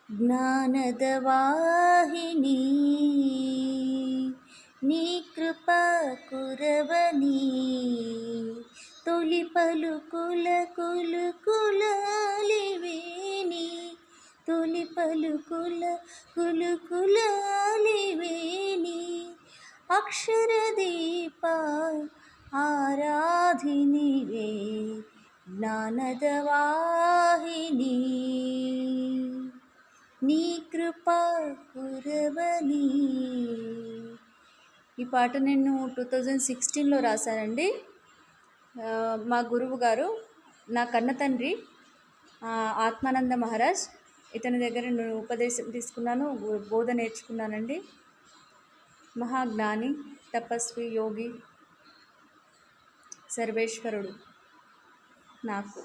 జ్ఞానద వాహిని నీ కృప కురవని తొలి పలుకుల కులుకులాలివేని తొలి పలుకుల కులుకులాలివేని అక్షరదీప ఆరాధినివే జ్ఞానద వాహిని నీ కృప కురవని. ఈ పాట నేను 2016లో రాశానండి. మా గురువు గారు, నా కన్న తండ్రి ఆత్మానంద మహారాజ్, ఇతని దగ్గర నేను ఉపదేశం తీసుకున్నాను, బోధ నేర్చుకున్నానండి. మహాజ్ఞాని, తపస్వి, యోగి, సర్వేశ్వరుడు నాకు.